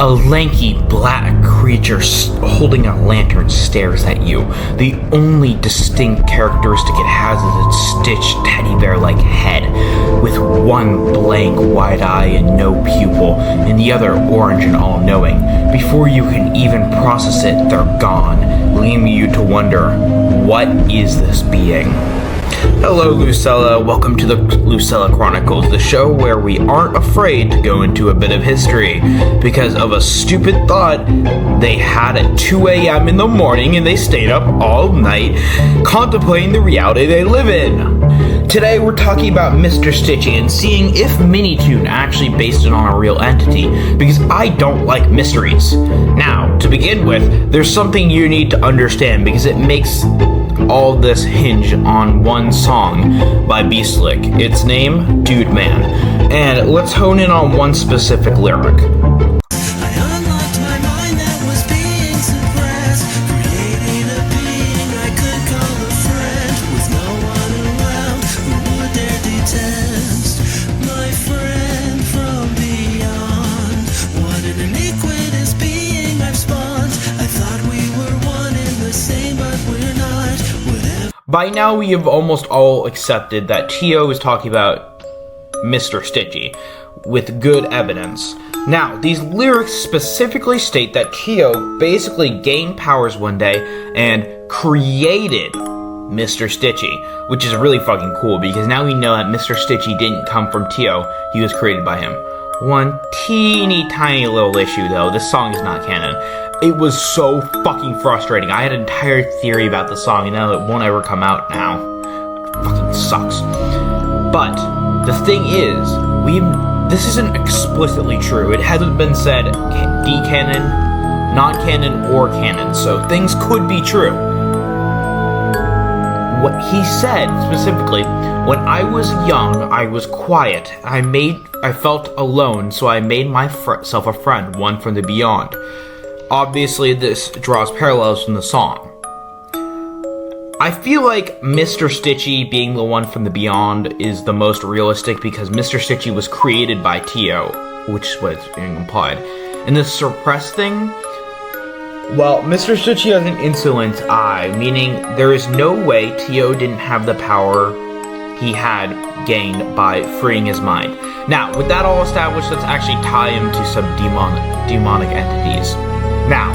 A lanky black creature holding a lantern stares at you. The only distinct characteristic it has is its stitched teddy bear-like head, with one blank wide eye and no pupil, and the other orange and all-knowing. Before you can even process it, they're gone, leaving you to wonder, what is this being? Hello Lucella, welcome to the Lucella Chronicles, the show where we aren't afraid to go into a bit of history because of a stupid thought they had at 2 a.m. in the morning and they stayed up all night contemplating the reality they live in. Today we're talking about Mr. Stitchy and seeing if Minitoon actually based it on a real entity, because I don't like mysteries. Now, to begin with, there's something you need to understand because it makes all this hinge on one song by Beastlick. Its name, Dude Man. And let's hone in on one specific lyric. By now, we have almost all accepted that Tio is talking about Mr. Stitchy, with good evidence. Now, these lyrics specifically state that Tio basically gained powers one day and created Mr. Stitchy, which is really fucking cool, because now we know that Mr. Stitchy didn't come from Tio, he was created by him. One teeny tiny little issue though, this song is not canon. It was so fucking frustrating. I had an entire theory about the song and now it won't ever come out now. It fucking sucks. But the thing is, this isn't explicitly true. It hasn't been said D-canon, non-canon, or canon, so things could be true. What he said specifically, when I was young, I was quiet. I felt alone, so I made myself a friend, one from the beyond. Obviously, this draws parallels from the song. I feel like Mr. Stitchy being the one from the beyond is the most realistic because Mr. Stitchy was created by Tio, which is what's being implied. And the suppressed thing, well, Mr. Stitchy has an insolent eye, meaning there is no way Tio didn't have the power he had gained by freeing his mind. Now, with that all established, let's actually tie him to some demonic entities. Now,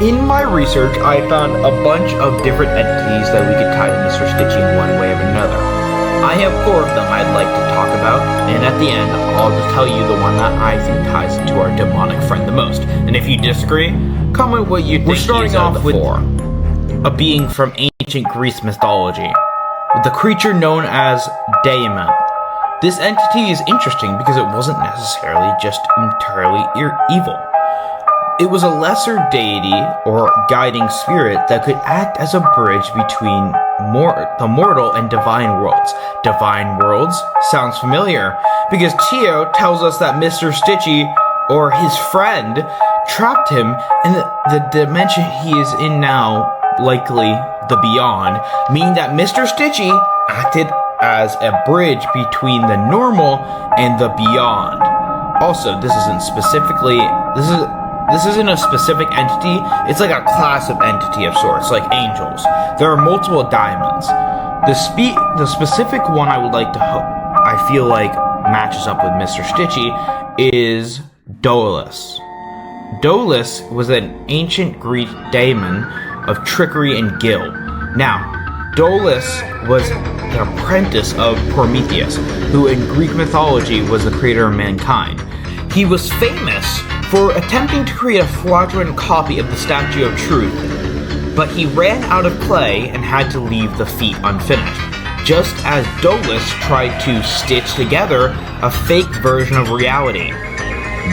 in my research, I found a bunch of different entities that we could tie to Mr. Stitchy in one way or another. I have 4 of them I'd like to talk about, and at the end, I'll just tell you the one that I think ties into our demonic friend the most. And if you disagree, comment what you think. We're starting off with a being from ancient Greece mythology, the creature known as Daemon. This entity is interesting because it wasn't necessarily just entirely evil. It was a lesser deity or guiding spirit that could act as a bridge between the mortal and divine worlds. Divine worlds sounds familiar because Tio tells us that Mr. Stitchy, or his friend, trapped him in the dimension he is in now, likely the beyond, meaning that Mr. Stitchy acted as a bridge between the normal and the beyond. Also, this isn't a specific entity, it's like a class of entity of sorts, like angels. There are multiple diamonds. The specific one I would like to I feel like matches up with Mr. Stitchy is Dolus. Dolus was an ancient Greek daemon of trickery and guilt. Now, Dolus was the apprentice of Prometheus, who in Greek mythology was the creator of mankind. He was famous for attempting to create a fraudulent copy of the Statue of Truth, but he ran out of clay and had to leave the feat unfinished, just as Dolus tried to stitch together a fake version of reality.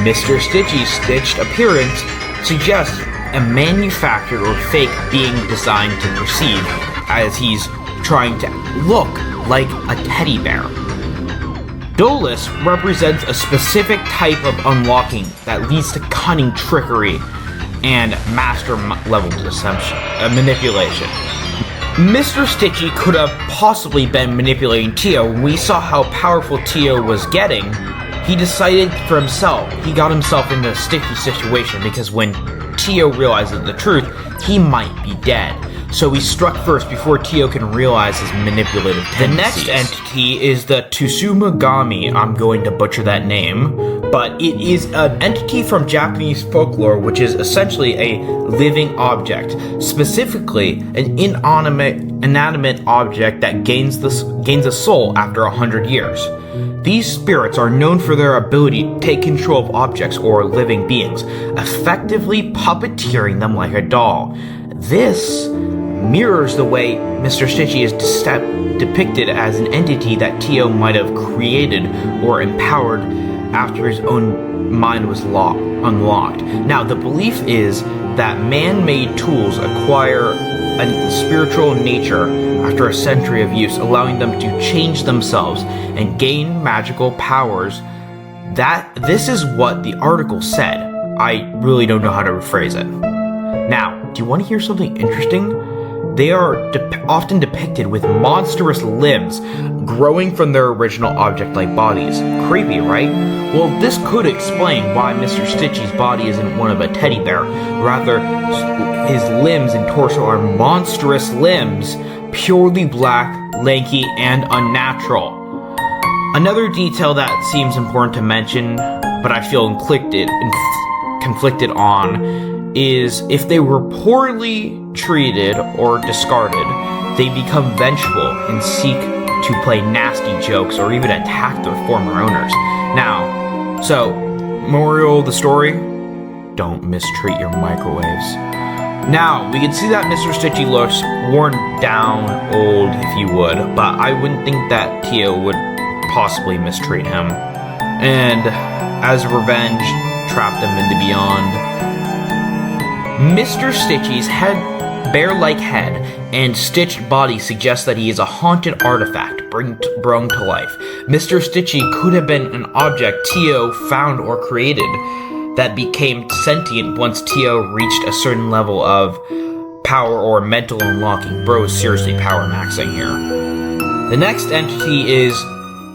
Mr. Stitchy's stitched appearance suggests a manufactured or fake being designed to perceive, as he's trying to look like a teddy bear. Dolus represents a specific type of unlocking that leads to cunning trickery and master level deception, manipulation. Mr. Stitchy could have possibly been manipulating Tio when we saw how powerful Tio was getting he decided for himself, he got himself into a sticky situation because when Tio realizes the truth, he might be dead. So he struck first before Tio can realize his manipulative tendencies. The next entity is the Tsumugami. I'm going to butcher that name, but it is an entity from Japanese folklore, which is essentially a living object, specifically an inanimate object that gains a soul after 100 years. These spirits are known for their ability to take control of objects or living beings, effectively puppeteering them like a doll. This mirrors the way Mr. Stitchy is depicted as an entity that Tio might have created or empowered after his own mind was unlocked. Now, the belief is that man-made tools acquire a spiritual nature after a century of use, allowing them to change themselves and gain magical powers. This is what the article said. I really don't know how to rephrase it. Now, do you want to hear something interesting? They are often depicted with monstrous limbs growing from their original object-like bodies. Creepy, right? Well, this could explain why Mr. Stitchy's body isn't one of a teddy bear. Rather, his limbs and torso are monstrous limbs, purely black, lanky, and unnatural. Another detail that seems important to mention, but I feel conflicted on, is if they were poorly treated or discarded, they become vengeful and seek to play nasty jokes or even attack their former owners. Now, so, moral of the story, don't mistreat your microwaves. Now, we can see that Mr. Stitchy looks worn down, old, if you would, but I wouldn't think that Tio would possibly mistreat him. And, as revenge, trap them in the beyond. Mr. Stitchy's bear-like head and stitched body suggest that he is a haunted artifact brought to life. Mr. Stitchy could have been an object Tio found or created that became sentient once Tio reached a certain level of power or mental unlocking. Bro is seriously power maxing here. The next entity is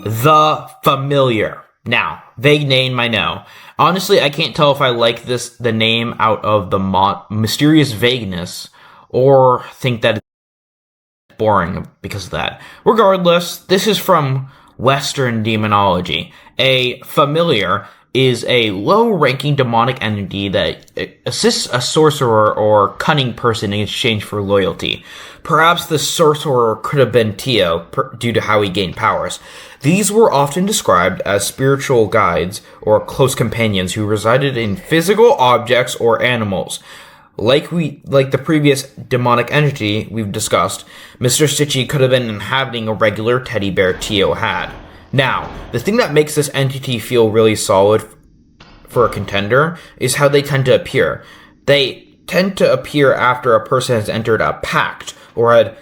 the Familiar. Now, vague name, I know. Honestly, I can't tell if I like the name out of the mysterious vagueness or think that it's boring because of that. Regardless, this is from Western demonology. A familiar is a low-ranking demonic entity that assists a sorcerer or cunning person in exchange for loyalty. Perhaps the sorcerer could have been Tio due to how he gained powers. These were often described as spiritual guides or close companions who resided in physical objects or animals. Like the previous demonic entity we've discussed, Mr. Stitchy could have been inhabiting a regular teddy bear Tio had. Now, the thing that makes this entity feel really solid for a contender is how they tend to appear. They tend to appear after a person has entered a pact or had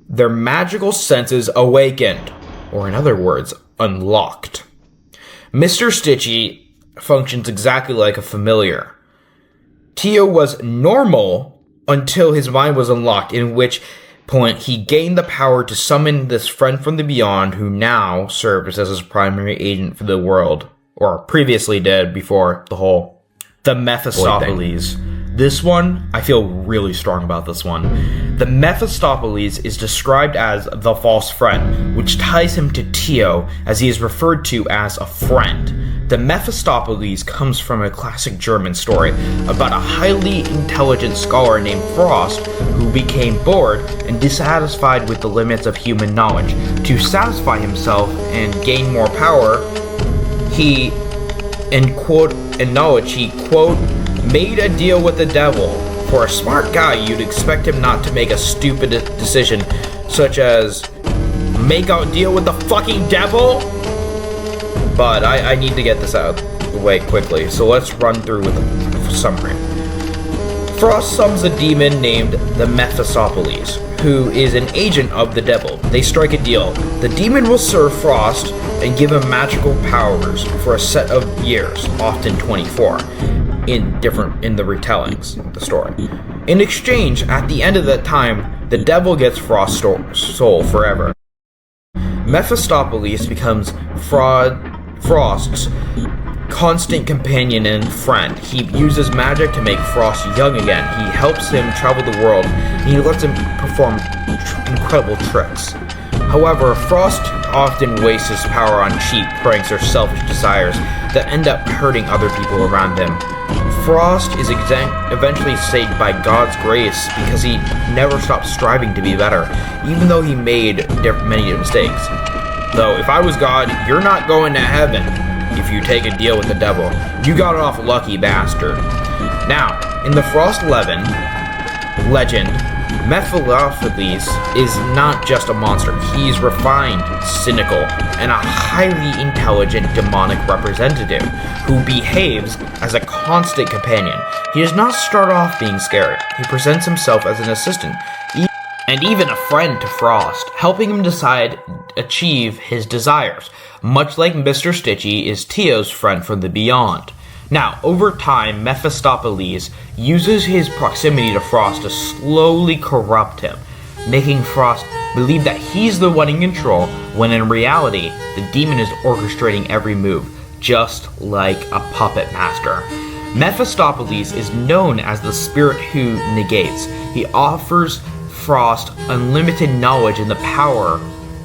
their magical senses awakened, or in other words, unlocked. Mr. Stitchy functions exactly like a familiar. Tio was normal until his mind was unlocked, in which point he gained the power to summon this friend from the beyond who now serves as his primary agent for the world, or previously did before the Mephistopheles. This one, I feel really strong about this one. The Mephistopheles is described as the false friend, which ties him to Tio as he is referred to as a friend. The Mephistopheles comes from a classic German story about a highly intelligent scholar named Frost who became bored and dissatisfied with the limits of human knowledge. To satisfy himself and gain more power, he, in quote, in knowledge, he, quote, made a deal with the devil. For a smart guy, you'd expect him not to make a stupid decision, such as make a deal with the fucking devil? But I need to get this out of the way quickly, so let's run through with a summary. Frost summons a demon named the Mephistopheles, who is an agent of the devil. They strike a deal. The demon will serve Frost and give him magical powers for a set of years, often 24. In the retellings of the story. In exchange, at the end of that time, the devil gets Frost's soul forever. Mephistopheles becomes Frost's constant companion and friend. He uses magic to make Frost young again. He helps him travel the world, and he lets him perform incredible tricks. However, Frost often wastes his power on cheap pranks or selfish desires that end up hurting other people around him. Frost is eventually saved by God's grace because he never stopped striving to be better, even though he made many mistakes. Though, if I was God, you're not going to heaven if you take a deal with the devil. You got it off, lucky bastard. Now, in the Frost 11 legend, Mephistopheles is not just a monster. He's refined, cynical, and a highly intelligent demonic representative who behaves as a constant companion. He does not start off being scary. He presents himself as an assistant, and even a friend to Frost, helping him achieve his desires, much like Mr. Stitchy is Teo's friend from the beyond. Now, over time, Mephistopheles uses his proximity to Frost to slowly corrupt him, making Frost believe that he's the one in control, when in reality, the demon is orchestrating every move, just like a puppet master. Mephistopheles is known as the spirit who negates. He offers Frost unlimited knowledge and the power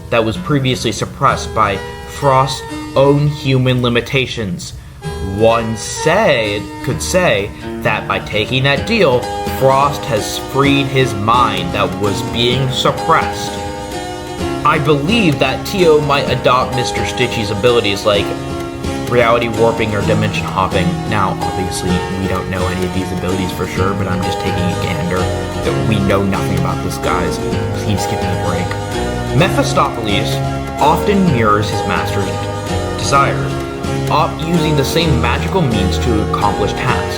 that was previously suppressed by Frost's own human limitations. One could say that by taking that deal, Frost has freed his mind that was being suppressed. I believe that Teo might adopt Mr. Stitchy's abilities like reality warping or dimension hopping. Now, obviously, we don't know any of these abilities for sure, but I'm just taking a gander that we know nothing about this, guys. Please give me a break. Mephistopheles often mirrors his master's desires, using the same magical means to accomplish tasks,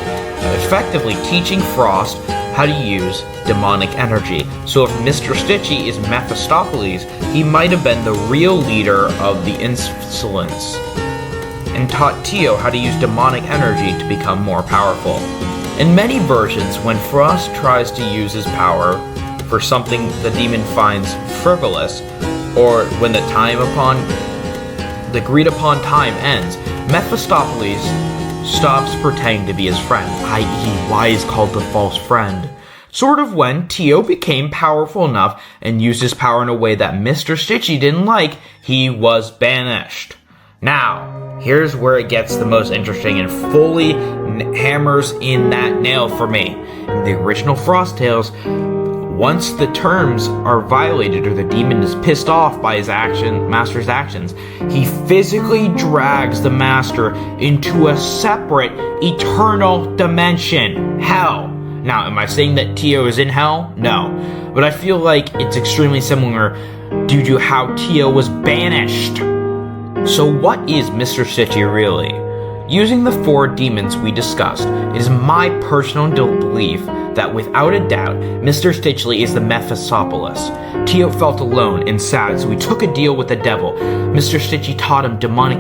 effectively teaching Frost how to use demonic energy. So if Mr. Stitchy is Mephistopheles, he might have been the real leader of the Insolence, and taught Teo how to use demonic energy to become more powerful. In many versions, when Frost tries to use his power for something the demon finds frivolous, or when the agreed upon time ends, Mephistopheles stops pretending to be his friend, i.e. why he's called the false friend. Sort of when Teo became powerful enough and used his power in a way that Mr. Stitchy didn't like, he was banished. Now, here's where it gets the most interesting and fully hammers in that nail for me. In the original Frost Tales, once the terms are violated or the demon is pissed off by his master's actions, he physically drags the master into a separate eternal dimension, hell. Now, am I saying that Teo is in hell? No. But I feel like it's extremely similar due to how Teo was banished. So what is Mr. Stitchy really? Using the 4 demons we discussed, it is my personal belief that without a doubt, Mr. Stitchy is the Mephistopheles. Teo felt alone and sad, so he took a deal with the devil. Mr. Stitchy taught him demonic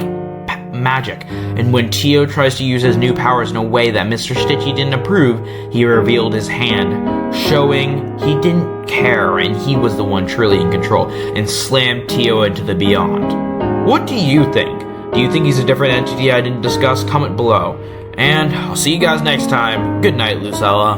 magic, and when Teo tries to use his new powers in a way that Mr. Stitchy didn't approve, he revealed his hand, showing he didn't care and he was the one truly in control, and slammed Teo into the beyond. What do you think? Do you think he's a different entity I didn't discuss? Comment below. And I'll see you guys next time. Good night, Lucella.